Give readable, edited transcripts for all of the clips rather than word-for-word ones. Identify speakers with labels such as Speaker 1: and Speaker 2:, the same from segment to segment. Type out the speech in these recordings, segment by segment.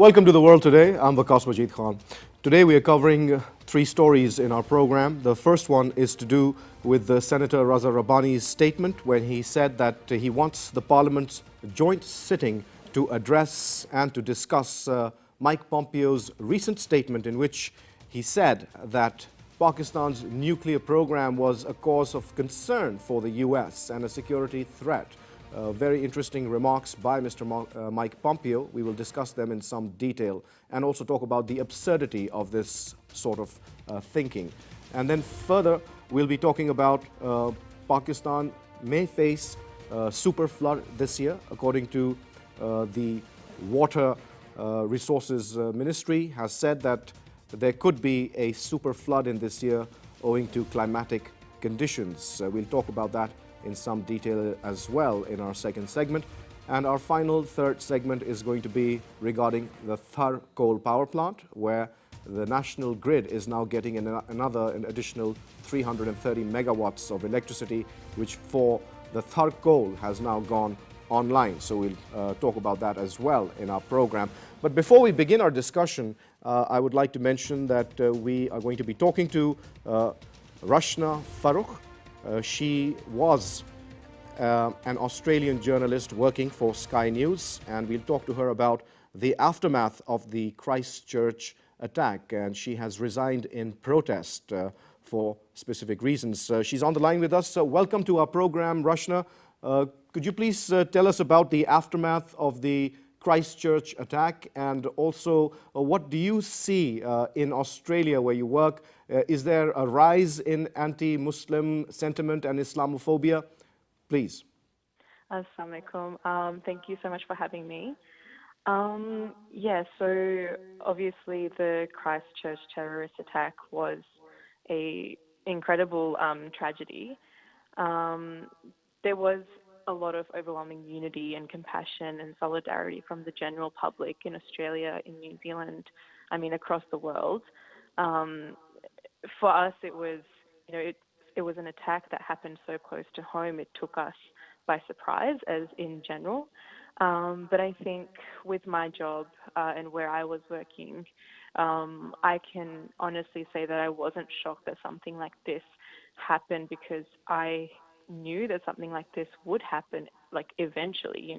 Speaker 1: Welcome to The World Today. I'm WAQAS MAJEED Khan. Today we are covering three stories in our program. The first one is to do with the Senator Raza Rabbani's statement when he said that he wants the Parliament's joint sitting to address and to discuss Mike Pompeo's recent statement in which he said that Pakistan's nuclear program was a cause of concern for the US and a security threat. Very interesting remarks by Mr. Mike Pompeo. We will discuss them in some detail and also talk about the absurdity of this sort of thinking. And then further, we'll be talking about Pakistan may face super flood this year, according to the Water Resources Ministry has said that there could be a super flood in this year owing to climatic conditions. We'll talk about that in some detail as well in our second segment. And our final third segment is going to be regarding the Thar coal power plant, where the national grid is now getting an additional 330 megawatts of electricity, which for the Thar coal has now gone online. So we'll talk about that as well in our program. But before we begin our discussion, I would like to mention that we are going to be talking to RASHNA FARRUKH. She was an Australian journalist working for Sky News, and we'll talk to her about the aftermath of the Christchurch attack, and she has resigned in protest for specific reasons. She's on the line with us. So welcome to our program, RASHNA. Could you please tell us about the aftermath of the Christchurch attack, and also what do you see in Australia where you work? Is there a rise in anti-Muslim sentiment and Islamophobia? Please.
Speaker 2: Assalamu alaikum. Thank you so much for having me. Yeah, so obviously the Christchurch terrorist attack was an incredible tragedy. There was a lot of overwhelming unity and compassion and solidarity from the general public in Australia, in New Zealand, I mean across the world. For us, it was, it was an attack that happened so close to home. It took us by surprise, as in general. But I think with my job and where I was working, I can honestly say that I wasn't shocked that something like this happened, because I knew that something like this would happen, like eventually,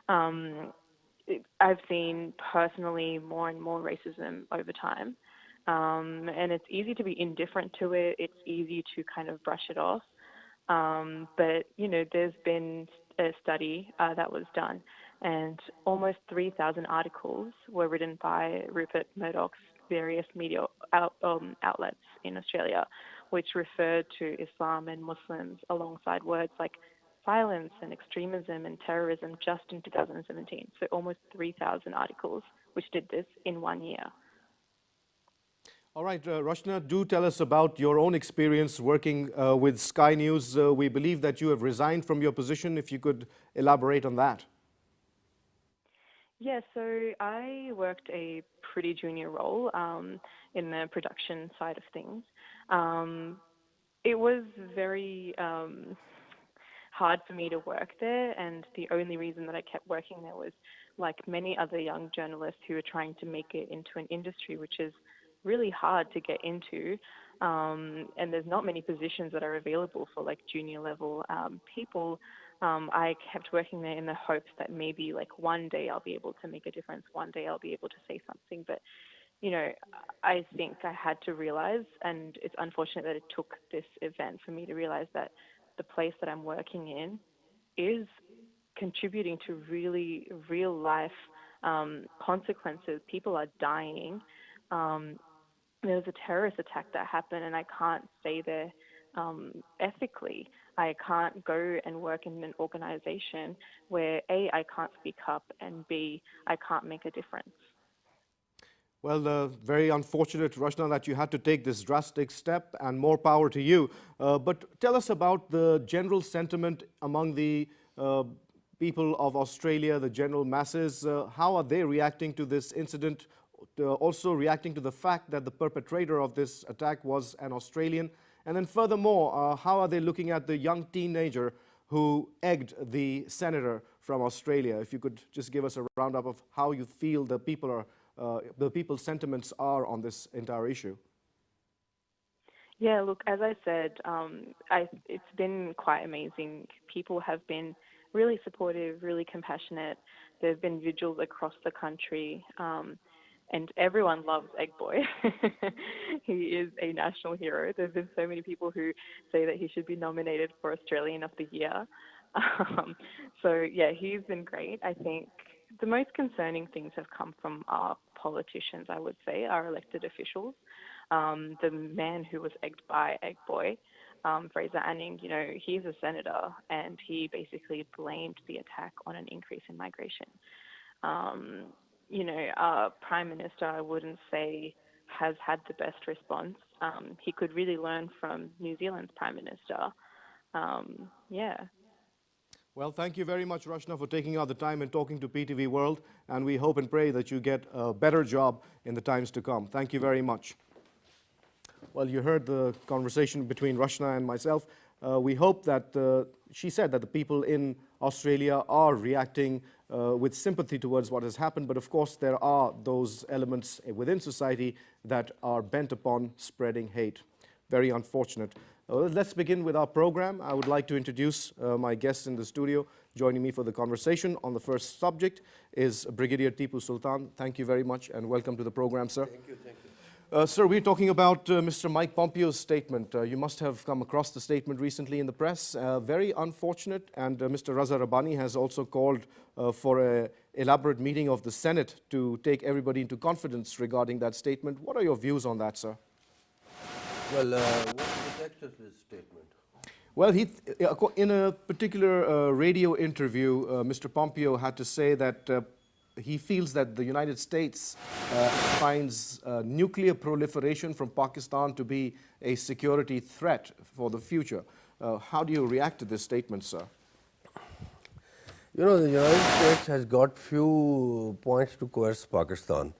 Speaker 2: I've seen personally more and more racism over time. And it's easy to be indifferent to it. It's easy to kind of brush it off. But, there's been a study that was done, and almost 3,000 articles were written by Rupert Murdoch's various media outlets in Australia, which referred to Islam and Muslims alongside words like violence and extremism and terrorism just in 2017. So almost 3,000 articles which did this in 1 year.
Speaker 1: All right, RASHNA, do tell us about your own experience working with Sky News. We believe that you have resigned from your position. If you could elaborate on that.
Speaker 2: Yeah, so I worked a pretty junior role in the production side of things. It was very hard for me to work there, and the only reason that I kept working there was, like many other young journalists who are trying to make it into an industry which is really hard to get into, and there's not many positions that are available for like junior level people. I kept working there in the hopes that maybe like one day I'll be able to make a difference, one day I'll be able to say something. But I think I had to realize, and it's unfortunate that it took this event for me to realize, that the place that I'm working in is contributing to really real life consequences. People are dying. There was a terrorist attack that happened, and I can't stay there ethically. I can't go and work in an organization where A, I can't speak up, and B, I can't make a difference.
Speaker 1: Well, very unfortunate, RASHNA, that you had to take this drastic step, and more power to you. But tell us about the general sentiment among the people of Australia, the general masses. How are they reacting to this incident? Also reacting to the fact that the perpetrator of this attack was an Australian. And then furthermore, how are they looking at the young teenager who egged the senator from Australia. If you could just give us a roundup of how you feel the people's sentiments are on this entire issue.
Speaker 2: Yeah, look, as I said, it's been quite amazing. People have been really supportive, really compassionate. There have been vigils across the country, and everyone loves Egg Boy. He is a national hero. There have been so many people who say that he should be nominated for Australian of the Year. So, yeah, he's been great. I think the most concerning things have come from our politicians, I would say, our elected officials. The man who was egged by Egg Boy, Fraser Anning, you know, he's a senator, and he basically blamed the attack on an increase in migration. You know, our Prime Minister, I wouldn't say, has had the best response. He could really learn from New Zealand's Prime Minister. Yeah.
Speaker 1: Well, thank you very much, Rashna, for taking out the time and talking to PTV World, and we hope and pray that you get a better job in the times to come. Thank you very much. Well, you heard the conversation between Rashna and myself. We hope that she said that the people in Australia are reacting with sympathy towards what has happened, but of course there are those elements within society that are bent upon spreading hate. Very unfortunate. Let's begin with our program. I would like to introduce my guests in the studio. Joining me for the conversation on the first subject is Brigadier TIPU Sultan. Thank you very much and welcome to the program, sir.
Speaker 3: Thank you, thank you.
Speaker 1: Sir, we're talking about Mr. Mike Pompeo's statement. You must have come across the statement recently in the press. Very unfortunate, and Mr. Raza Rabbani has also called for an elaborate meeting of the Senate to take everybody into confidence regarding that statement. What are your views on that, sir?
Speaker 3: Well, what's the text of this statement?
Speaker 1: Well, in a particular radio interview, Mr. Pompeo had to say that he feels that the United States finds nuclear proliferation from Pakistan to be a security threat for the future. How do you react to this statement, sir?
Speaker 3: You know, the United States has got few points to coerce Pakistan.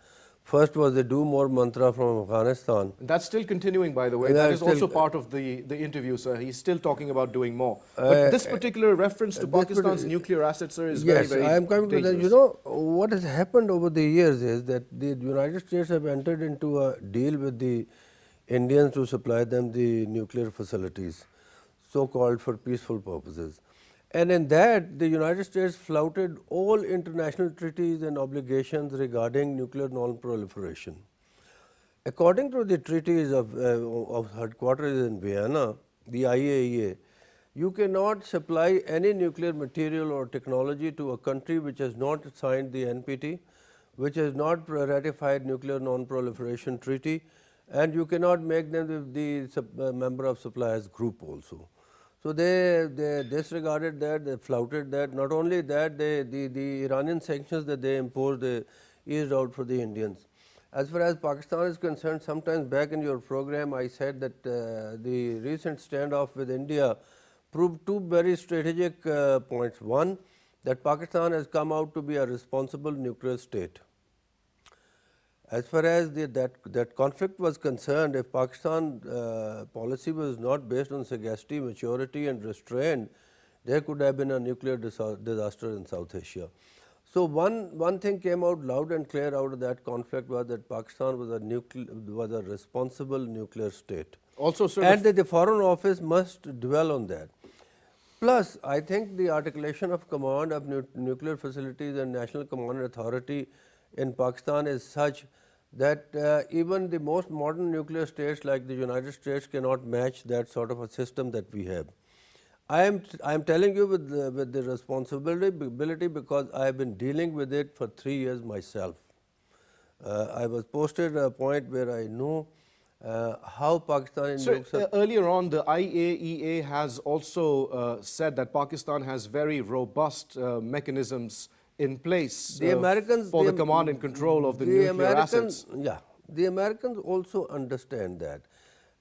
Speaker 3: First was the do more mantra from Afghanistan.
Speaker 1: That's still continuing, by the way. That is also part of the interview, sir. He's still talking about doing more. But this particular reference to Pakistan's nuclear assets, sir, is very, very
Speaker 3: Yes, I am coming to that. You know, what has happened over the years is that the United States have entered into a deal with the Indians to supply them the nuclear facilities, so-called for peaceful purposes. And in that, the United States flouted all international treaties and obligations regarding nuclear non-proliferation. According to the treaties of headquarters in Vienna, the IAEA, you cannot supply any nuclear material or technology to a country which has not signed the NPT, which has not ratified nuclear non-proliferation treaty, and you cannot make them the member of suppliers group also. So they disregarded that, they flouted that. Not only that, the Iranian sanctions that they imposed, they eased out for the Indians. As far as Pakistan is concerned, sometimes back in your program, I said that the recent standoff with India proved two very strategic points. One, that Pakistan has come out to be a responsible nuclear state. As far as that conflict was concerned, if Pakistan policy was not based on sagacity, maturity and restraint, there could have been a nuclear disaster in South Asia. So one thing came out loud and clear out of that conflict was that Pakistan was a responsible nuclear state.
Speaker 1: Also, sir,
Speaker 3: and the Foreign Office must dwell on that. Plus, I think the articulation of command of nuclear facilities and National Command Authority in Pakistan is such that even the most modern nuclear states like the United States cannot match that sort of a system that we have. I am telling you with the responsibility because I have been dealing with it for 3 years myself. I was posted at a point where I know how Pakistan looks at.
Speaker 1: Earlier on, the IAEA has also said that Pakistan has very robust mechanisms in place for the command and control of the nuclear assets.
Speaker 3: Yeah, the Americans also understand that.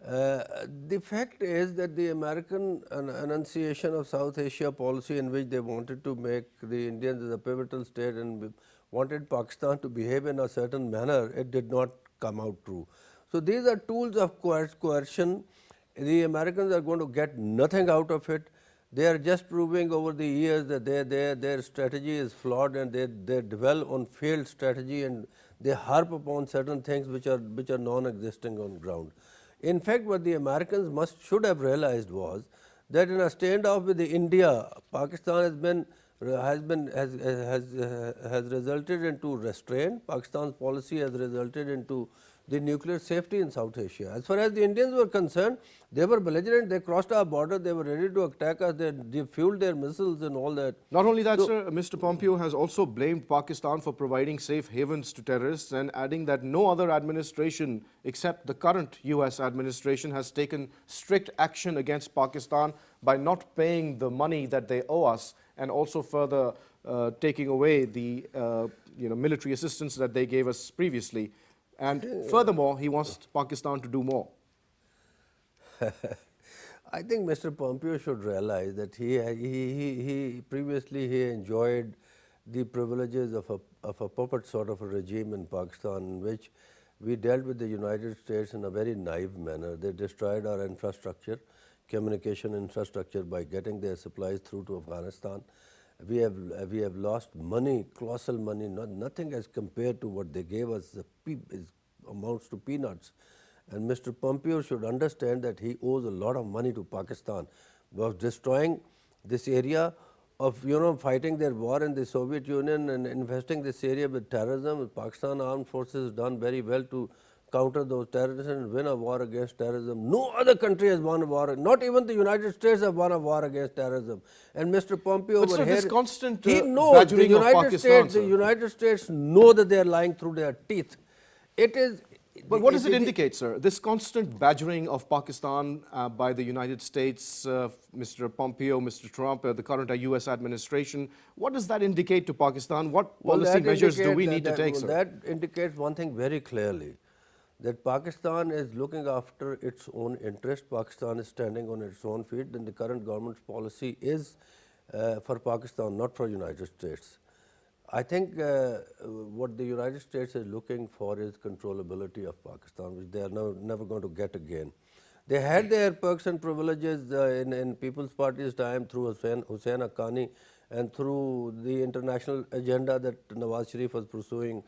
Speaker 3: The fact is that the American enunciation of South Asia policy in which they wanted to make the Indians as a pivotal state and wanted Pakistan to behave in a certain manner, it did not come out true. So these are tools of coercion. The Americans are going to get nothing out of it. They are just proving over the years that their strategy is flawed, and they dwell on failed strategy, and they harp upon certain things which are non-existing on ground. In fact, what the Americans should have realized was that in a standoff with the India, Pakistan has resulted into restraint. Pakistan's policy has resulted into the nuclear safety in South Asia. As far as the Indians were concerned, they were belligerent, they crossed our border, they were ready to attack us, they fueled their missiles and all that.
Speaker 1: Not only that, sir, Mr. Pompeo has also blamed Pakistan for providing safe havens to terrorists and adding that no other administration except the current US administration has taken strict action against Pakistan by not paying the money that they owe us, and also further taking away the military assistance that they gave us previously. And furthermore, he wants Pakistan to do more.
Speaker 3: I think Mr. Pompeo should realize that he previously enjoyed the privileges of a puppet sort of a regime in Pakistan, in which we dealt with the United States in a very naive manner. They destroyed our infrastructure, communication infrastructure, by getting their supplies through to Afghanistan. We have lost money, colossal money, nothing as compared to what they gave us. Amounts to peanuts. And Mr. Pompeo should understand that he owes a lot of money to Pakistan. Was destroying this area of fighting their war in the Soviet Union and investing this area with terrorism. Pakistan armed forces done very well to counter those terrorists and win a war against terrorism. No other country has won a war, not even the United States have won a war against terrorism. And Mr. Pompeo
Speaker 1: but
Speaker 3: over
Speaker 1: sir,
Speaker 3: here,
Speaker 1: this constant
Speaker 3: he knows
Speaker 1: badgering of Pakistan,
Speaker 3: the United States know that they are lying through their teeth. It is.
Speaker 1: But what does it indicate, sir? This constant badgering of Pakistan by the United States, Mr. Pompeo, Mr. Trump, the current US administration, what does that indicate to Pakistan? What policy measures do we need to take, sir?
Speaker 3: That indicates one thing very clearly, that Pakistan is looking after its own interest. Pakistan is standing on its own feet, and the current government's policy is for Pakistan, not for United States. I think what the United States is looking for is controllability of Pakistan, which they are never going to get again. They had their perks and privileges in People's Party's time through Hussain Haqqani and through the international agenda that Nawaz Sharif was pursuing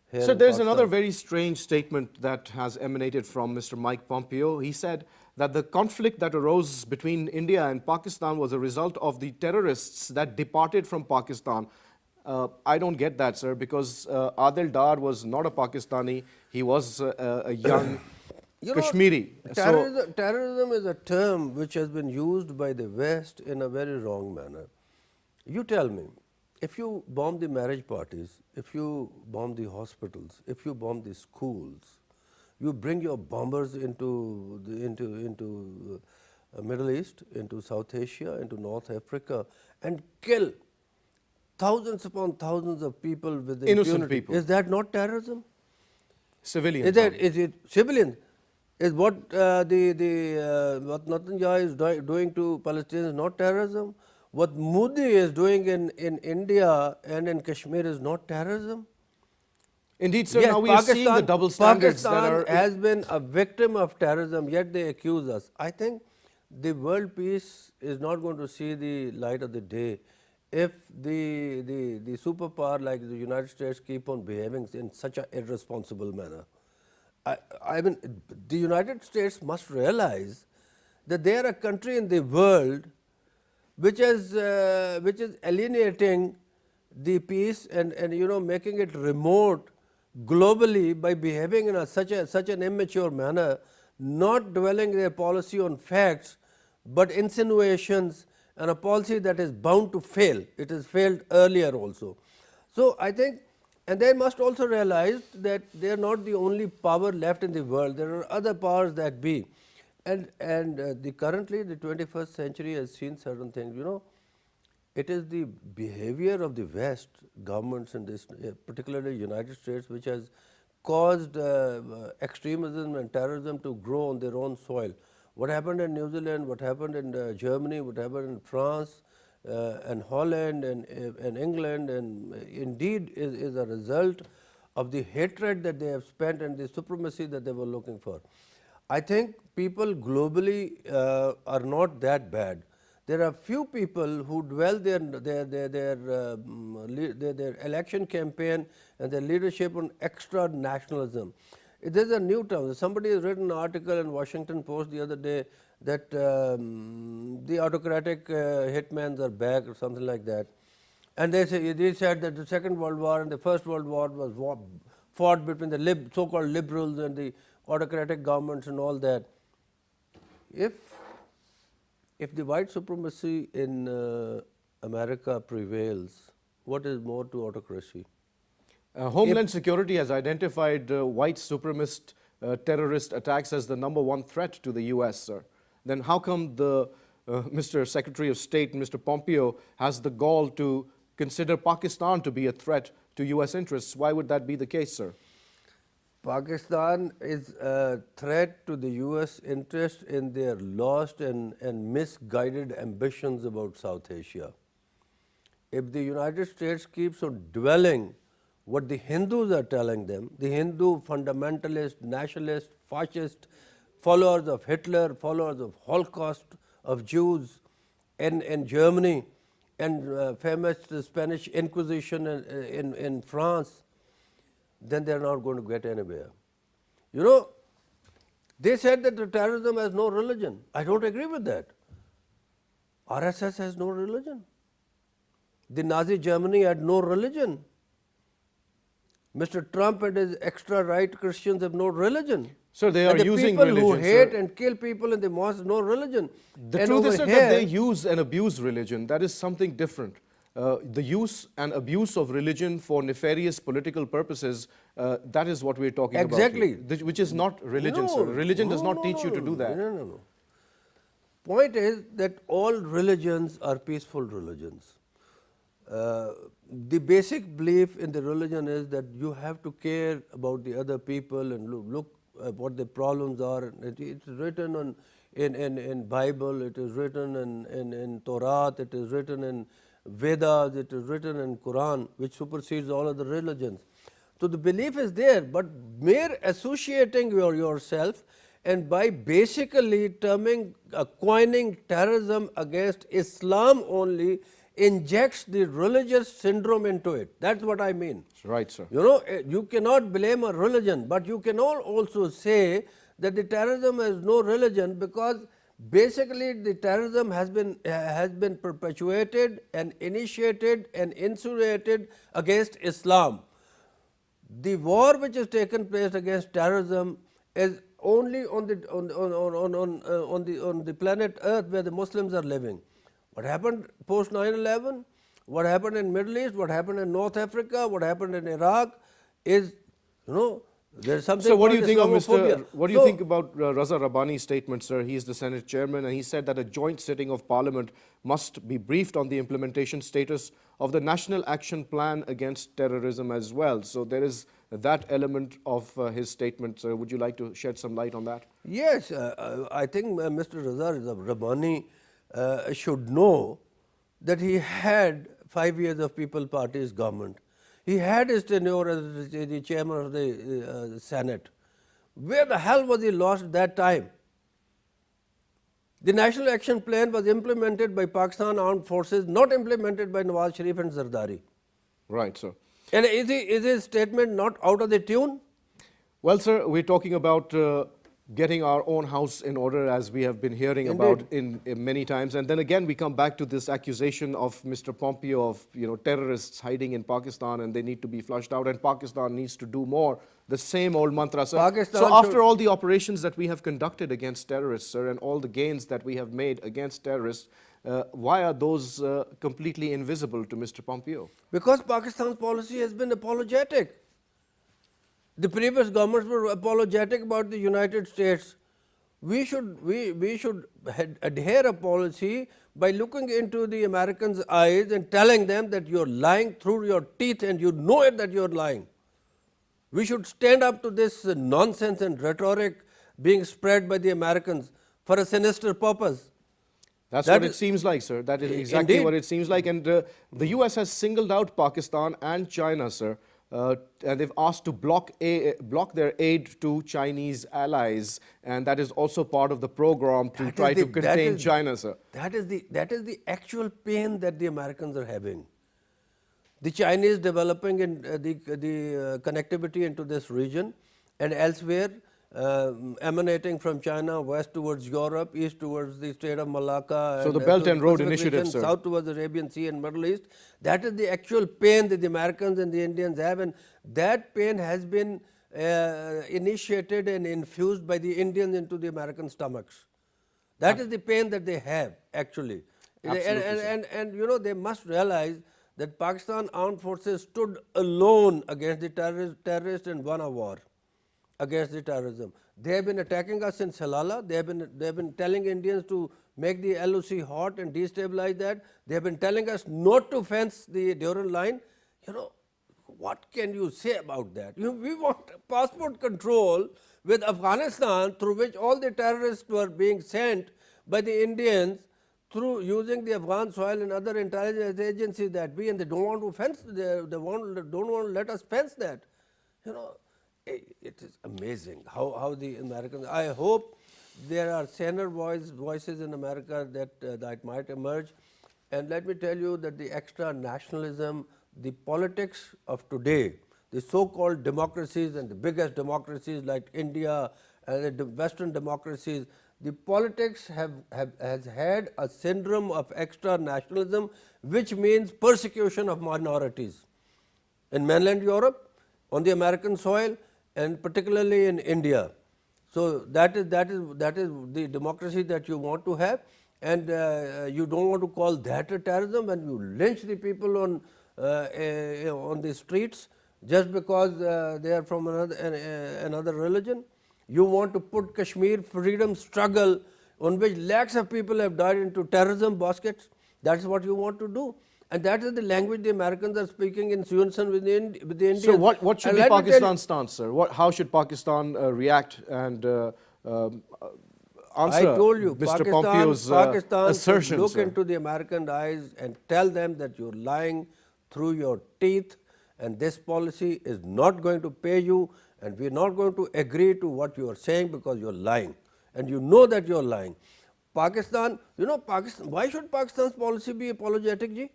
Speaker 3: here.
Speaker 1: So there's another very strange statement that has emanated from Mr. Mike Pompeo. He said that the conflict that arose between India and Pakistan was a result of the terrorists that departed from Pakistan. I don't get that, sir, because Adil Dar was not a Pakistani. He was a young Kashmiri.
Speaker 3: Terrorism is a term which has been used by the West in a very wrong manner. You tell me, if you bomb the marriage parties, if you bomb the hospitals, if you bomb the schools, you bring your bombers into Middle East, into South Asia, into North Africa, and kill thousands upon thousands of people with
Speaker 1: innocent people.
Speaker 3: Is that not terrorism?
Speaker 1: Civilians.
Speaker 3: Is it civilians? Is what what Netanyahu is doing to Palestinians not terrorism? What Modi is doing in India and in Kashmir is not terrorism?
Speaker 1: Indeed, sir.
Speaker 3: Yes,
Speaker 1: now we are seeing the double standards
Speaker 3: Pakistan has been a victim of terrorism, yet they accuse us. I think the world peace is not going to see the light of the day if the superpower like the United States keep on behaving in such an irresponsible manner. I mean, the United States must realize that they are a country in the world which is alienating the peace and making it remote globally by behaving in such an immature manner, not dwelling their policy on facts but insinuations, and a policy that is bound to fail. It has failed earlier also. So I think, and they must also realize that they are not the only power left in the world. There are other powers that be, and currently the 21st century has seen certain things. It is the behavior of the West governments in this, particularly United States, which has caused extremism and terrorism to grow on their own soil. What happened in New Zealand, what happened in Germany, what happened in France and Holland and England, and indeed is a result of the hatred that they have spent and the supremacy that they were looking for. I think people globally are not that bad. there are few people who dwell their election campaign and their leadership on extra nationalism. There is a new term. Somebody has written an article in Washington Post the other day that the autocratic hitmans are back or something like that. And they said that the Second World War and the First World War was fought between the so-called liberals and the autocratic governments and all that. If the white supremacy in America prevails, what is more to autocracy?
Speaker 1: Homeland Security has identified white supremacist terrorist attacks as the #1 threat to the US, sir. Then how come Mr. Secretary of State, Mr. Pompeo, has the gall to consider Pakistan to be a threat to US interests? Why would that be the case, sir?
Speaker 3: Pakistan is a threat to the US interest in their lost and misguided ambitions about South Asia. If the United States keeps on dwelling what the Hindus are telling them, the Hindu fundamentalist, nationalist, fascist, followers of Hitler, followers of Holocaust, of Jews in Germany, and famous Spanish Inquisition in France, then they are not going to get anywhere. You know, they said that the terrorism has no religion. I don't agree with that. RSS has no religion. The Nazi Germany had no religion. Mr. Trump and his extra right Christians have no religion.
Speaker 1: So they are using religion.
Speaker 3: The people who hate and kill people in the mosque, no religion.
Speaker 1: The truth is that they use and abuse religion. That is something different. The use and abuse of religion for nefarious political purposes, that is what we're talking about.
Speaker 3: Exactly.
Speaker 1: Which is not religion, sir. Religion does not teach you to do that.
Speaker 3: No. Point is that all religions are peaceful religions. The basic belief in the religion is that you have to care about the other people and look at what the problems are. It's written in Bible, it is written in Torah, it is written in Vedas, it is written in Quran, which supersedes all other religions. So the belief is there, but mere associating yourself and by basically coining terrorism against Islam only injects the religious syndrome into it. That's what I mean.
Speaker 1: Right, sir.
Speaker 3: You know, you cannot blame a religion, but you cannot also say that the terrorism has no religion, because basically the terrorism has been perpetuated and initiated and insinuated against Islam. The war which has taken place against terrorism is only on the planet Earth where the Muslims are living. What happened post 9/11, what happened in Middle East, what happened in North Africa, what happened in Iraq is, you know, there's something.
Speaker 1: So what do you think of what do you think about Raza Rabbani's statement, sir? He is the Senate chairman, and he said that a joint sitting of Parliament must be briefed on the implementation status of the National Action Plan against terrorism as well. So there is that element of his statement. Sir, would you like to shed some light on that?
Speaker 3: Yes, I think Mr. Raza Rabbani should know that he had 5 years of People's Party's government. He had his tenure as the chairman of the Senate. Where the hell was he lost at that time? The National Action Plan was implemented by Pakistan Armed Forces, not implemented by Nawaz Sharif and Zardari.
Speaker 1: Right, sir.
Speaker 3: And is his statement not out of the tune?
Speaker 1: Well, sir, we're talking about getting our own house in order, as we have been hearing about in many times. And then again, we come back to this accusation of Mr. Pompeo of, you know, terrorists hiding in Pakistan and they need to be flushed out and Pakistan needs to do more. The same old mantra, sir. So after all the operations that we have conducted against terrorists, sir, and all the gains that we have made against terrorists, why are those completely invisible to Mr. Pompeo?
Speaker 3: Because Pakistan's policy has been apologetic. The previous governments were apologetic about the United States. We should adhere a policy by looking into the Americans' eyes and telling them that you're lying through your teeth and you know it that you're lying. We should stand up to this nonsense and rhetoric being spread by the Americans for a sinister purpose.
Speaker 1: That's what it seems like, sir. That is exactly what it seems like. And the US has singled out Pakistan and China, sir, and they've asked to block their aid to Chinese allies, and that is also part of the program to try to contain China, sir.
Speaker 3: That is the actual pain that the Americans are having. The Chinese developing in the connectivity into this region and elsewhere, emanating from China west towards Europe, east towards the state of Malacca,
Speaker 1: so the Belt and Road Initiative, sir.
Speaker 3: South towards the Arabian Sea and Middle East. That is the actual pain that the Americans and the Indians have, and that pain has been initiated and infused by the Indians into the American stomachs. That is the pain that they have actually. And you know, they must realize that Pakistan armed forces stood alone against the terrorists and won a war against the terrorism. They have been attacking us in Salalah. They have been telling Indians to make the LOC hot and destabilize that. They have been telling us not to fence the Durand line. You know, what can you say about that? We want passport control with Afghanistan, through which all the terrorists were being sent by the Indians through using the Afghan soil and other intelligence agencies that we, and they don't want to fence, don't want to let us fence that. You know, it is amazing how the Americans, I hope there are saner voices in America that might emerge. And let me tell you that the extra nationalism, the politics of today, the so-called democracies and the biggest democracies like India and the Western democracies, the politics has had a syndrome of extra nationalism, which means persecution of minorities in mainland Europe, on the American soil, and particularly in India. So that is the democracy that you want to have, and you don't want to call that a terrorism, and you lynch the people on the streets just because they are from another religion. You want to put Kashmir freedom struggle, on which lakhs of people have died, into terrorism baskets. That's what you want to do. And that is the language the Americans are speaking in unison with the Indians.
Speaker 1: So what should be Pakistan's stance, sir? How should Pakistan react and answer
Speaker 3: I told you,
Speaker 1: Mr. Pompeo's
Speaker 3: Pakistan
Speaker 1: assertions,
Speaker 3: should look
Speaker 1: sir?
Speaker 3: into the American eyes and tell them that you're lying through your teeth, and this policy is not going to pay you, and we're not going to agree to what you are saying because you're lying, and you know that you're lying. Pakistan, you know, why should Pakistan's policy be apologetic, ji?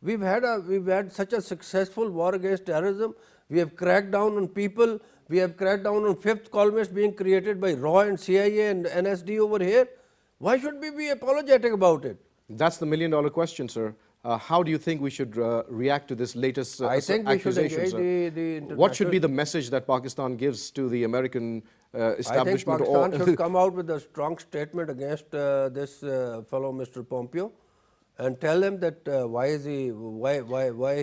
Speaker 3: We've had such a successful war against terrorism. We have cracked down on people. We have cracked down on fifth columnists being created by RAW and CIA and NSD over here. Why should we be apologetic about it?
Speaker 1: That's the million-dollar question, sir. How do you think we should react to this latest
Speaker 3: I think
Speaker 1: accusation,
Speaker 3: we should engage the
Speaker 1: sir? What should be the message that Pakistan gives to the American establishment?
Speaker 3: I think Pakistan should come out with a strong statement against this fellow Mr. Pompeo, and tell him that why he.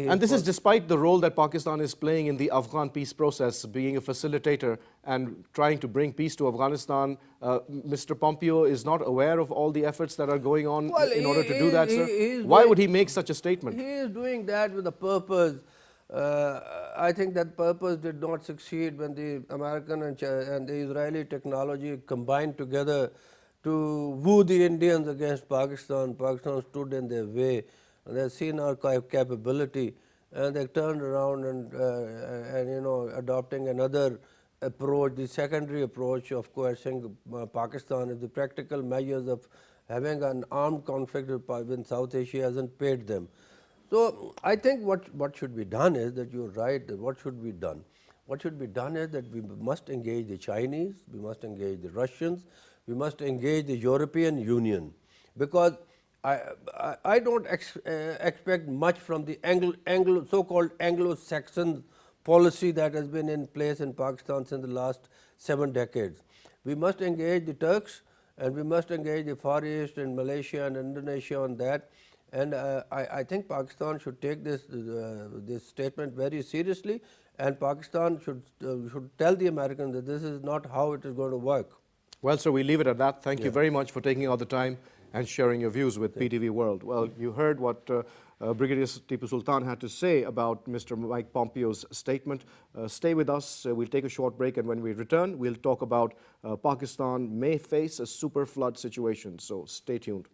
Speaker 1: And this is despite the role that Pakistan is playing in the Afghan peace process, being a facilitator and trying to bring peace to Afghanistan. Mr. Pompeo is not aware of all the efforts that are going on in order to do that, sir. Why would he make such a statement?
Speaker 3: He is doing that with a purpose. I think that purpose did not succeed when the American and the Israeli technology combined together to woo the Indians against Pakistan. Pakistan stood in their way, and they've seen our capability, and they turned around and you know, adopting another approach, the secondary approach of coercing Pakistan, is the practical measures of having an armed conflict with South Asia hasn't paid them. So I think what should be done is that you're right, that what should be done? What should be done is that we must engage the Chinese, we must engage the Russians, we must engage the European Union, because I don't expect much from the so-called Anglo-Saxon policy that has been in place in Pakistan since the last 7 decades. We must engage the Turks, and we must engage the Far East and Malaysia and Indonesia on that. And I think Pakistan should take this statement very seriously, and Pakistan should tell the Americans that this is not how it is going to work.
Speaker 1: Well, sir, we leave it at that. Thank you very much for taking out the time and sharing your views with PTV World. Well, you heard what Brigadier TIPU Sultan had to say about Mr. Mike Pompeo's statement. Stay with us. We'll take a short break, and when we return, we'll talk about Pakistan may face a super flood situation. So stay tuned.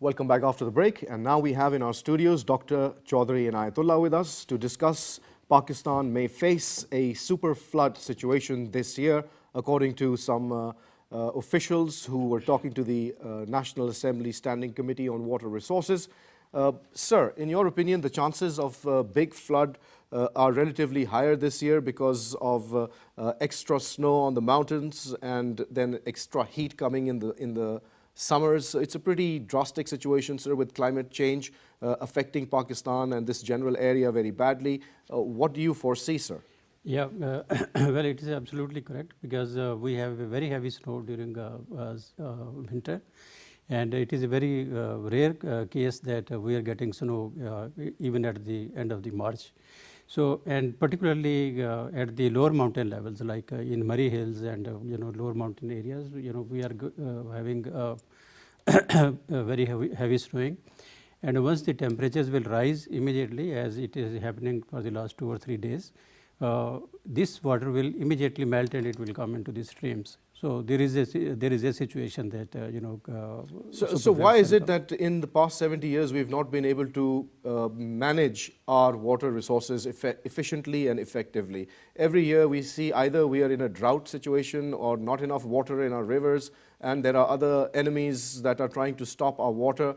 Speaker 1: Welcome back after the break. And now we have in our studios Dr. Chaudhary Inayatullah with us to discuss Pakistan may face a super flood situation this year, according to some officials who were talking to the National Assembly Standing Committee on Water Resources. Sir, in your opinion, the chances of big flood are relatively higher this year because of extra snow on the mountains and then extra heat coming in the summers. It's a pretty drastic situation, sir, with climate change affecting Pakistan and this general area very badly. What do you foresee, sir?
Speaker 4: Yeah, well, it is absolutely correct because we have a very heavy snow during winter, and it is a very rare case that we are getting snow even at the end of the March. So, and particularly at the lower mountain levels, like in Murray Hills and lower mountain areas, we are having very heavy snowing. And once the temperatures will rise immediately, as it is happening for the last 2 or 3 days, this water will immediately melt and it will come into the streams. So there is a situation that
Speaker 1: So why is it that in the past 70 years we've not been able to manage our water resources efficiently and effectively? Every year we see either we are in a drought situation or not enough water in our rivers, and there are other enemies that are trying to stop our water.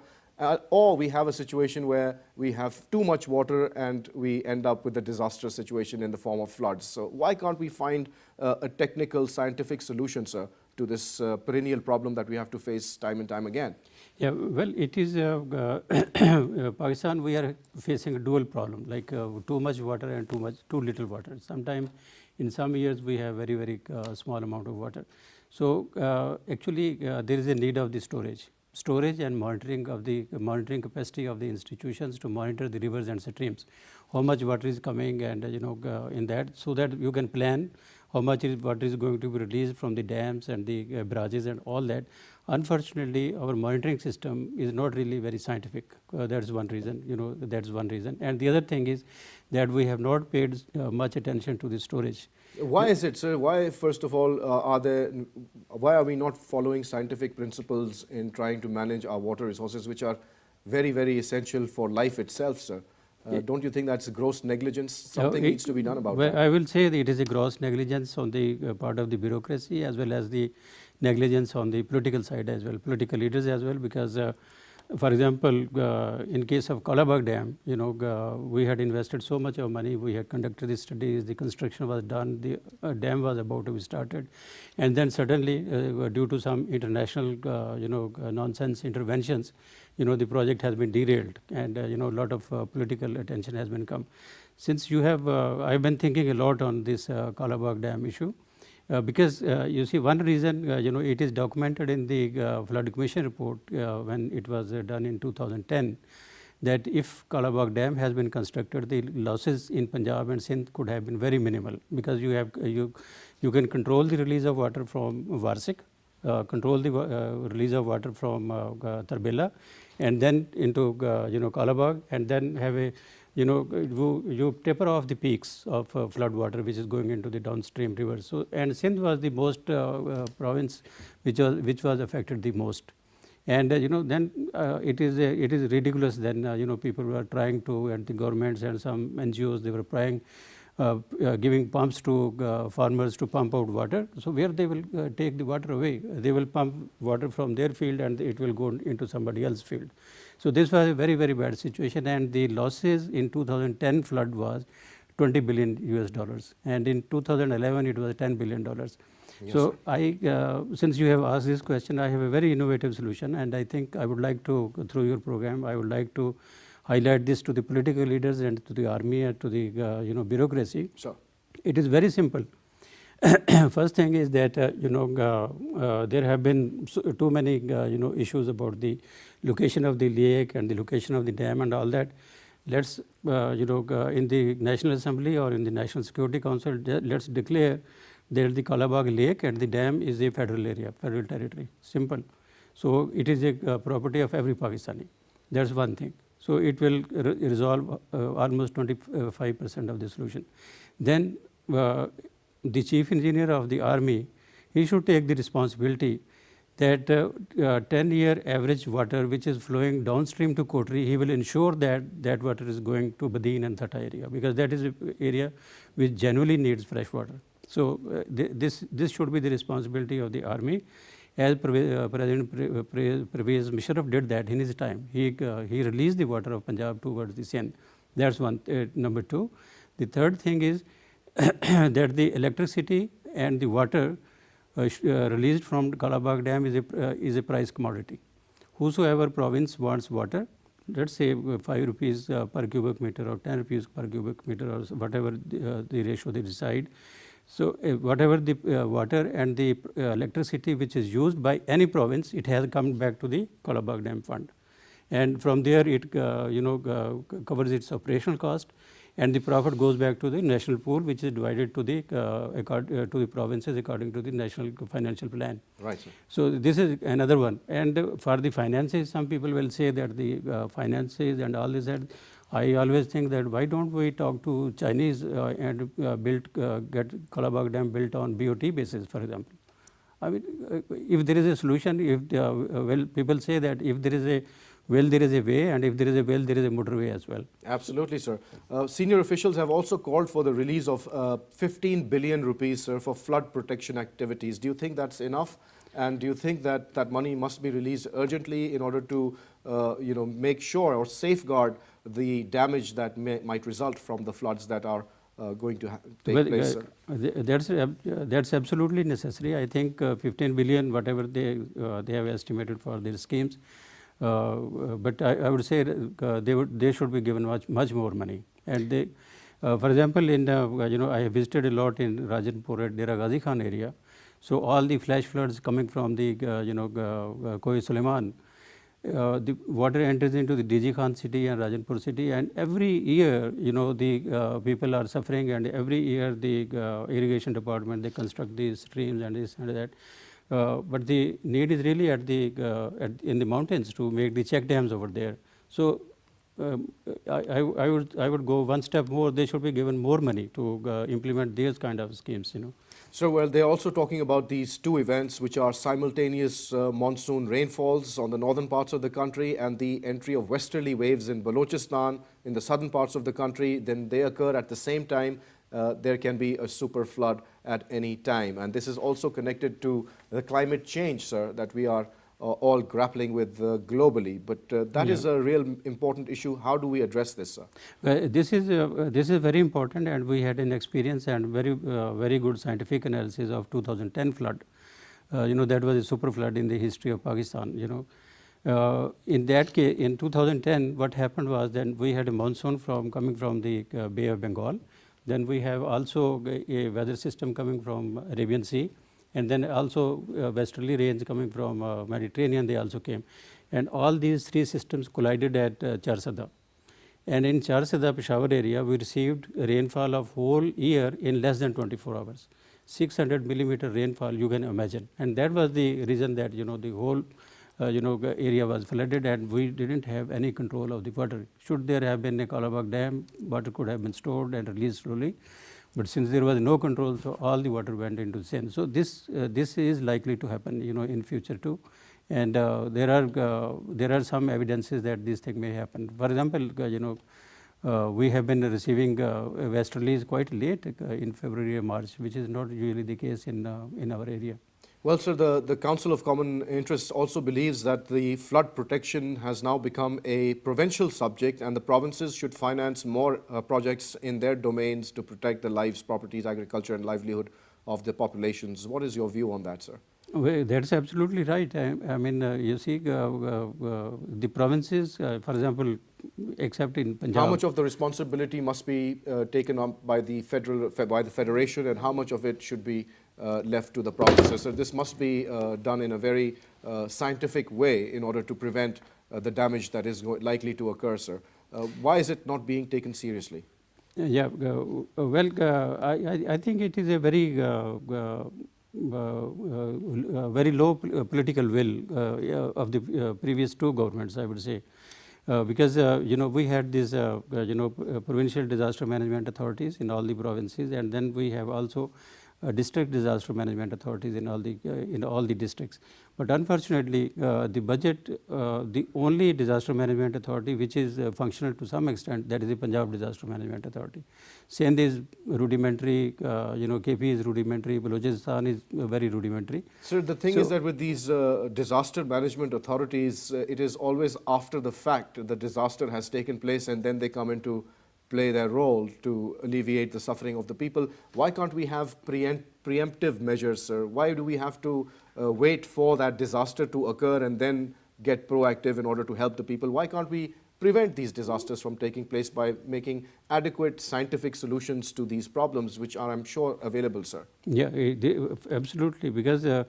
Speaker 1: Or we have a situation where we have too much water and we end up with a disastrous situation in the form of floods. So why can't we find a technical, scientific solution, sir, to this perennial problem that we have to face time and time again?
Speaker 4: Yeah, well, it is Pakistan. We are facing a dual problem, like too much water and too little water. Sometimes, in some years, we have very small amount of water. So actually, there is a need of the storage and monitoring capacity of the institutions to monitor the rivers and streams, how much water is coming, and in that, so that you can plan how much water is going to be released from the dams and the barrages and all that. Unfortunately, our monitoring system is not really very scientific. That's one reason. That's one reason. And the other thing is that we have not paid much attention to the storage.
Speaker 1: Why is it, sir? Why, first of all, why are we not following scientific principles in trying to manage our water resources, which are very essential for life itself, sir? Don't you think that's a gross negligence? Something needs to be done about that.
Speaker 4: I will say that it is a gross negligence on the part of the bureaucracy, as well as the negligence on the political side as well, political leaders as well, because for example, in case of Kalabagh Dam, we had invested so much of money, we had conducted the studies, the construction was done, the dam was about to be started, and then suddenly, due to some international, nonsense interventions, the project has been derailed, and a lot of political attention has been come. Since you have, I've been thinking a lot on this Kalabagh Dam issue. Because you see, one reason, it is documented in the Flood Commission report when it was done in 2010, that if Kalabagh Dam has been constructed, the losses in Punjab and Sindh could have been very minimal, because you can control the release of water from Varsik, control the release of water from Tarbela, and then into Kalabagh, and then have a you taper off the peaks of flood water which is going into the downstream rivers. So, and Sindh was the most province which was affected the most. And then it is ridiculous. Then people were trying to, and the governments and some NGOs, they were trying giving pumps to farmers to pump out water. So where they will take the water away? They will pump water from their field and it will go into somebody else's field. So this was a very bad situation, and the losses in 2010 flood was $20 billion, and in 2011 it was $10 billion. Yes, so since you have asked this question, I have a very innovative solution, and I think I would like to, through your program, I would like to highlight this to the political leaders and to the army and to the bureaucracy.
Speaker 1: Sure.
Speaker 4: It is very simple. First thing is that there have been too many issues about the location of the lake and the location of the dam and all that. Let's in the National Assembly or in the National Security Council, let's declare that the Kalabagh Lake and the dam is a federal area, federal territory. Simple. So it is a property of every Pakistani. That's one thing. So it will resolve almost 25% of the solution. Then the chief engineer of the army, he should take the responsibility that 10-year average water which is flowing downstream to Kotri, he will ensure that that water is going to Badin and Thatta area, because that is an area which genuinely needs fresh water. So this should be the responsibility of the army, as President Pervez Musharraf did that in his time. He released the water of Punjab towards the Sindh. That's one. Number two, the third thing is that the electricity and the water released from Kalabagh Dam is a price commodity. Whosoever province wants water, let's say 5 rupees per cubic meter or 10 rupees per cubic meter or whatever the ratio they decide. So whatever the water and the electricity which is used by any province, it has come back to the Kalabagh Dam fund. And from there it covers its operational cost, and the profit goes back to the national pool, which is divided to the provinces according to the national financial plan.
Speaker 1: Right, sir.
Speaker 4: So this is another one. And for the finances, some people will say that the finances and all this. And I always think that why don't we talk to Chinese and get Kalabagh Dam built on BOT basis, for example. I mean, if there is a solution, if people say that if there is a well, there is a way, and if there is a well, there is a motorway as well.
Speaker 1: Absolutely, sir. Senior officials have also called for the release of 15 billion rupees, sir, for flood protection activities. Do you think that's enough? And do you think that that money must be released urgently in order to, make sure or safeguard the damage that might result from the floods that are going to take place, sir?
Speaker 4: That's absolutely necessary. I think 15 billion, whatever they have estimated for their schemes. But I would say they should be given much more money. And they, for example, I have visited a lot in Rajanpur at Dera Ghazi Khan area. So all the flash floods coming from the Koi Suleiman, the water enters into the DG Khan city and Rajanpur city, and every year the people are suffering, and every year the irrigation department, they construct these streams and this and that. But the need is really in the mountains to make the check dams over there. So I would go one step more. They should be given more money to implement these kind of schemes.
Speaker 1: So, well, they're also talking about these two events, which are simultaneous monsoon rainfalls on the northern parts of the country and the entry of westerly waves in Balochistan in the southern parts of the country. Then they occur at the same time. There can be a super flood at any time. And this is also connected to the climate change, sir, that we are all grappling with globally. But that is a real important issue. How do we address this, sir?
Speaker 4: This is very important, and we had an experience and very good scientific analysis of 2010 flood. That was a super flood in the history of Pakistan. In that case, in 2010, what happened was then we had a monsoon coming from the Bay of Bengal. Then we have also a weather system coming from Arabian Sea, and then also westerly rains coming from Mediterranean, they also came. And all these three systems collided at Charsada. And in Charsada, Peshawar area, we received rainfall of whole year in less than 24 hours. 600 millimeter rainfall, you can imagine. And that was the reason that, the whole area was flooded, and we didn't have any control of the water. Should there have been a Kalabagh Dam, water could have been stored and released slowly. But since there was no control, so all the water went into Sindh. So this is likely to happen, in future too. And there are some evidences that this thing may happen. For example, we have been receiving westerlies quite late in February or March, which is not usually the case in our area.
Speaker 1: Well, sir, the Council of Common Interest also believes that the flood protection has now become a provincial subject, and the provinces should finance more projects in their domains to protect the lives, properties, agriculture and livelihood of the populations. What is your view on that, sir?
Speaker 4: Well, that's absolutely right. I mean, you see, the provinces, for example, except in Punjab.
Speaker 1: How much of the responsibility must be taken on by the federation, and how much of it should be left to the provinces? So this must be done in a very scientific way in order to prevent the damage that is likely to occur, sir. Why is it not being taken seriously?
Speaker 4: Yeah, well, I think it is a very low political will of the previous two governments, I would say. Because we had these provincial disaster management authorities in all the provinces, and then we have also district disaster management authorities in all the districts. But unfortunately, the budget, the only disaster management authority which is functional to some extent, that is the Punjab Disaster Management Authority. Sindh is rudimentary, KP is rudimentary, Balochistan is very rudimentary.
Speaker 1: Sir, the thing is that with these disaster management authorities, it is always after the fact the disaster has taken place and then they come into play their role to alleviate the suffering of the people. Why can't we have preemptive measures, sir? Why do we have to wait for that disaster to occur and then get proactive in order to help the people? Why can't we prevent these disasters from taking place by making adequate scientific solutions to these problems, which are, I'm sure, available, sir?
Speaker 4: Yeah, absolutely, because the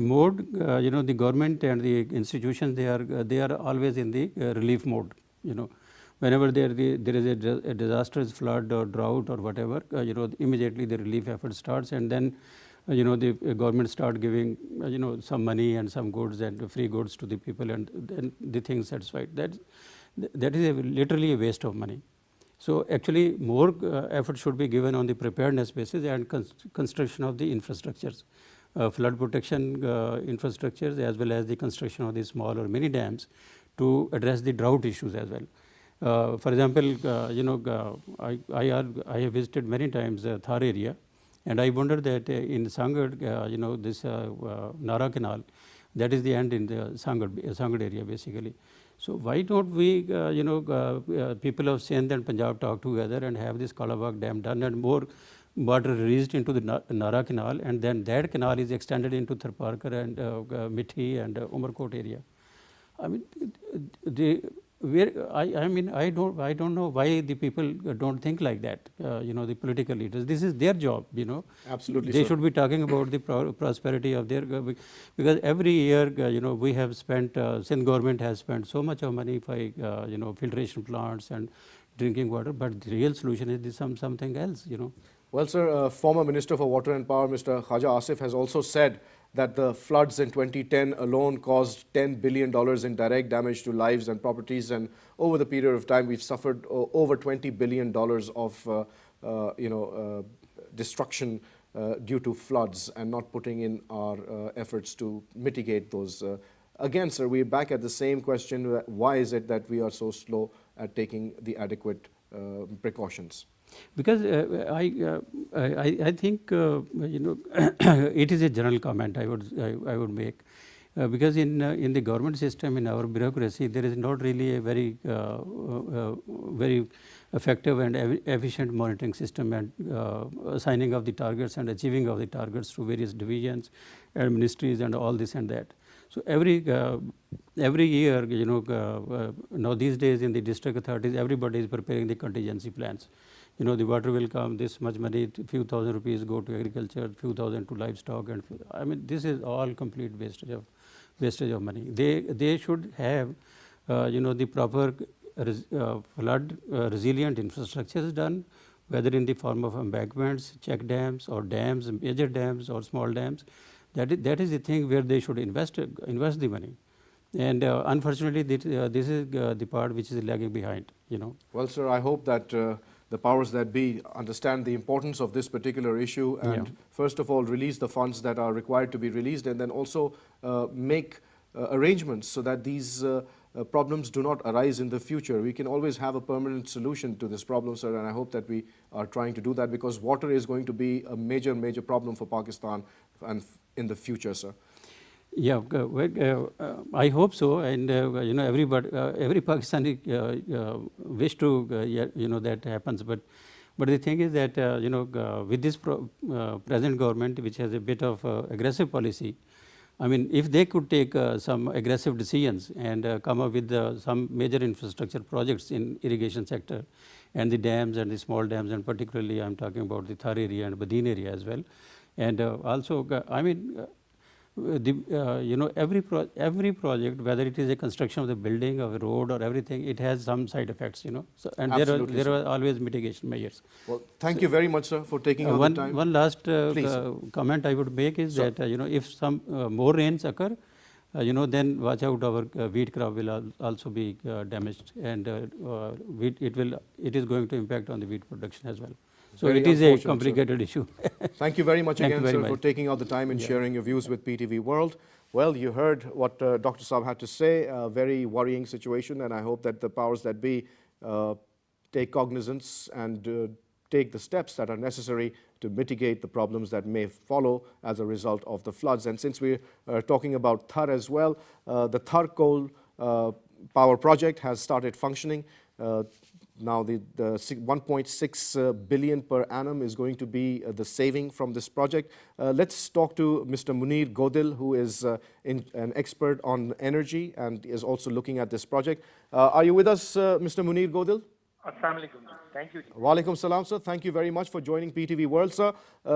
Speaker 4: mode, the government and the institutions, they are always in the relief mode, Whenever there is a disastrous flood or drought or whatever, immediately the relief effort starts, and then, the government start giving, some money and some goods and free goods to the people, and then the thing satisfied. That is literally a waste of money. So actually, more effort should be given on the preparedness basis and construction of the infrastructures, flood protection infrastructures, as well as the construction of the small or mini dams to address the drought issues as well. For example, I have visited many times Thar area, and I wonder that in Sangad, this Nara Canal, that is the end in the Sangad area basically. So why don't we, people of Sindh and Punjab talk together and have this Kalabagh Dam done and more water released into the Nara Canal, and then that canal is extended into Tharparkar and Mithi and Umarkot area. I mean, I don't know why the people don't think like that. The political leaders. This is their job.
Speaker 1: Absolutely,
Speaker 4: they
Speaker 1: sir.
Speaker 4: should be talking about the prosperity of their, because every year, we have spent. Sindh government has spent so much of money for filtration plants and drinking water, but the real solution is something else.
Speaker 1: Well, sir, former Minister for Water and Power, Mr. Khaja Asif, has also said that the floods in 2010 alone caused $10 billion in direct damage to lives and properties, and over the period of time we've suffered over $20 billion of destruction due to floods, and not putting in our efforts to mitigate those. Again, sir, we're back at the same question. Why is it that we are so slow at taking the adequate precautions?
Speaker 4: Because I think it is a general comment I would make, because in the government system, in our bureaucracy, there is not really a very effective and efficient monitoring system and assigning of the targets and achieving of the targets through various divisions and ministries and all this and that. So every year, now these days in the district authorities, everybody is preparing the contingency plans. The water will come, this much money, few thousand rupees go to agriculture, few thousand to livestock, and this is all complete wastage of money. They should have, the proper flood resilient infrastructures done, whether in the form of embankments, check dams, or dams, major dams or small dams. That is the thing where they should invest the money. And unfortunately, this is the part which is lagging behind.
Speaker 1: Well, sir, I hope that the powers that be understand the importance of this particular issue, and first of all release the funds that are required to be released, and then also make arrangements so that these problems do not arise in the future. We can always have a permanent solution to this problem, sir, and I hope that we are trying to do that, because water is going to be a major problem for Pakistan and in the future, sir.
Speaker 4: Yeah, I hope so, and everybody, every Pakistani wish to that happens. But the thing is that with this present government, which has a bit of aggressive policy, I mean, if they could take some aggressive decisions and come up with some major infrastructure projects in irrigation sector, and the dams and the small dams, and particularly I'm talking about the Thar area and Badin area as well, and also I mean. Every project, whether it is a construction of the building, of a road, or everything, it has some side effects, So, and there are always mitigation measures.
Speaker 1: Well, thank you very much, sir, for taking all the time.
Speaker 4: One last comment I would make is that if some more rains occur, then watch out, our wheat crop will also be damaged, and it is going to impact on the wheat production as well. So
Speaker 1: Very
Speaker 4: it is a
Speaker 1: unfortunate, sir.
Speaker 4: complicated issue.
Speaker 1: Thank you very much
Speaker 4: Thank you
Speaker 1: again,
Speaker 4: very
Speaker 1: sir,
Speaker 4: much.
Speaker 1: for taking out the time and sharing your views with PTV World. Well, you heard what Dr. Saab had to say, a very worrying situation, and I hope that the powers that be take cognizance and take the steps that are necessary to mitigate the problems that may follow as a result of the floods. And since we are talking about Thar as well, the Thar coal power project has started functioning. Now the 1.6 billion per annum is going to be the saving from this project. Let's talk to Mr. MUNIR GODIL, who is an expert on energy and is also looking at this project. Are you with us, Mr. MUNIR GODIL?
Speaker 5: Assalamu alaikum. Thank you.
Speaker 1: Walaikum salam, sir. Thank you very much for joining PTV World, sir.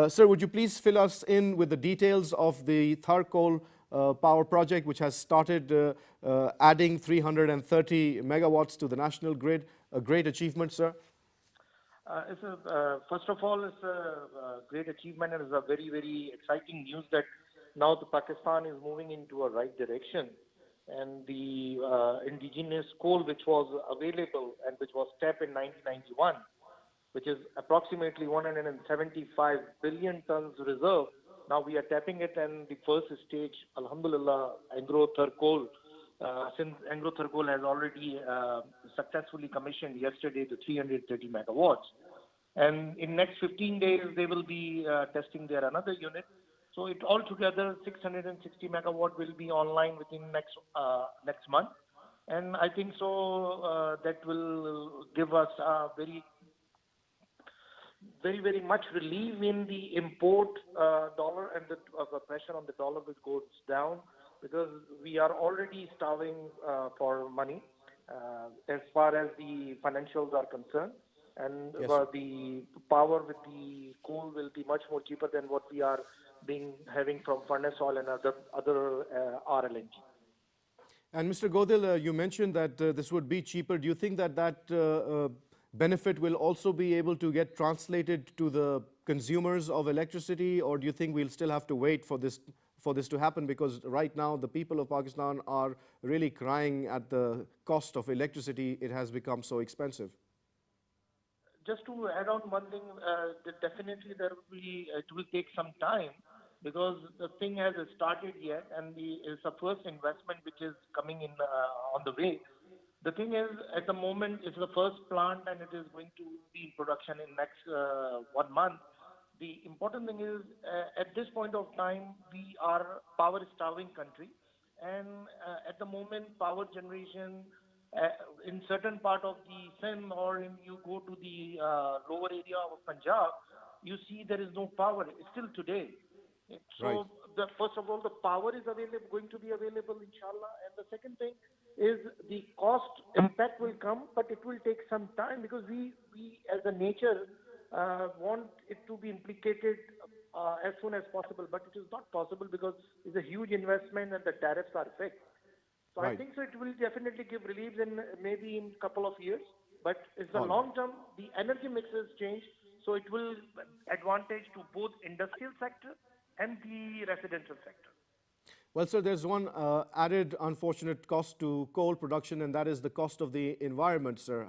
Speaker 1: Sir, would you please fill us in with the details of the Thar coal power project, which has started adding 330 megawatts to the national grid? A great achievement, sir.
Speaker 5: First of all, it's a great achievement, and it's a very, very exciting news that now the Pakistan is moving into a right direction. And the indigenous coal which was available and which was tapped in 1991, which is approximately 175 billion tons reserve, now we are tapping it, and the first stage, alhamdulillah, Angro Thar coal, since Angro Thar coal has already successfully commissioned yesterday the 330 megawatts. And in next 15 days, they will be testing their another unit. So it altogether 660 megawatt will be online within next month, and I think so that will give us a very much relief in the import dollar and the pressure on the dollar which goes down, because we are already starving for money as far as the financials are concerned. And the power with the coal will be much more cheaper than what we are having from furnace oil and other RLNG.
Speaker 1: And Mr. Godil, you mentioned that this would be cheaper. Do you think that that benefit will also be able to get translated to the consumers of electricity, or do you think we'll still have to wait for this to happen? Because right now the people of Pakistan are really crying at the cost of electricity. It has become so expensive.
Speaker 5: Just to add on one thing, definitely it will take some time, because the thing hasn't started yet, and it's the first investment which is coming in on the way. The thing is, at the moment, it's the first plant, and it is going to be in production in next 1 month. The important thing is, at this point of time, we are power-starving country, and at the moment, power generation in certain part of the Sindh, or if you go to the lower area of Punjab, you see there is no power still today. So first of all, the power is going to be available, inshallah. And the second thing is the cost impact will come, but it will take some time, because we as a nature want it to be implicated as soon as possible. But it is not possible, because it's a huge investment and the tariffs are fixed. So I think so it will definitely give relief in maybe in couple of years. But it's the long term, the energy mix has changed, so it will advantage to both industrial sector and the residential sector.
Speaker 1: Well, sir, there's one added unfortunate cost to coal production, and that is the cost of the environment, sir.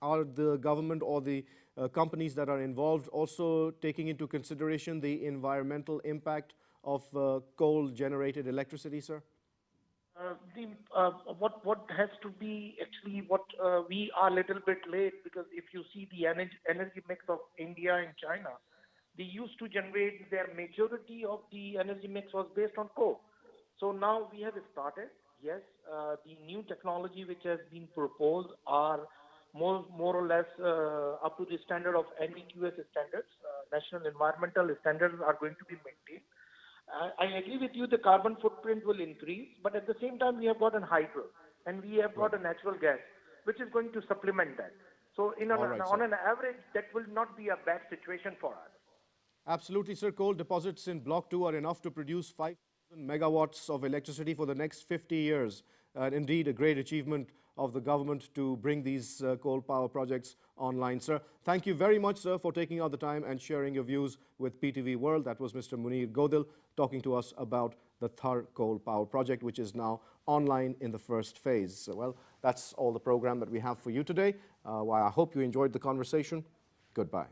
Speaker 1: Are the government or the companies that are involved also taking into consideration the environmental impact of coal-generated electricity, sir?
Speaker 5: What has to be actually we are a little bit late, because if you see the energy mix of India and China, they used to generate their majority of the energy mix was based on coal. So now we have started. Yes, the new technology which has been proposed are more or less up to the standard of NEQS standards. National environmental standards are going to be maintained. I agree with you, the carbon footprint will increase, but at the same time we have got an hydro and we have got a natural gas, which is going to supplement that. So on an average, that will not be a bad situation for us.
Speaker 1: Absolutely, sir. Coal deposits in Block 2 are enough to produce 5,000 megawatts of electricity for the next 50 years. Indeed, a great achievement of the government to bring these coal power projects online, sir. Thank you very much, sir, for taking out the time and sharing your views with PTV World. That was Mr. MUNIR GODIL talking to us about the Thar coal power project, which is now online in the first phase. Well, that's all the program that we have for you today. I hope you enjoyed the conversation. Goodbye.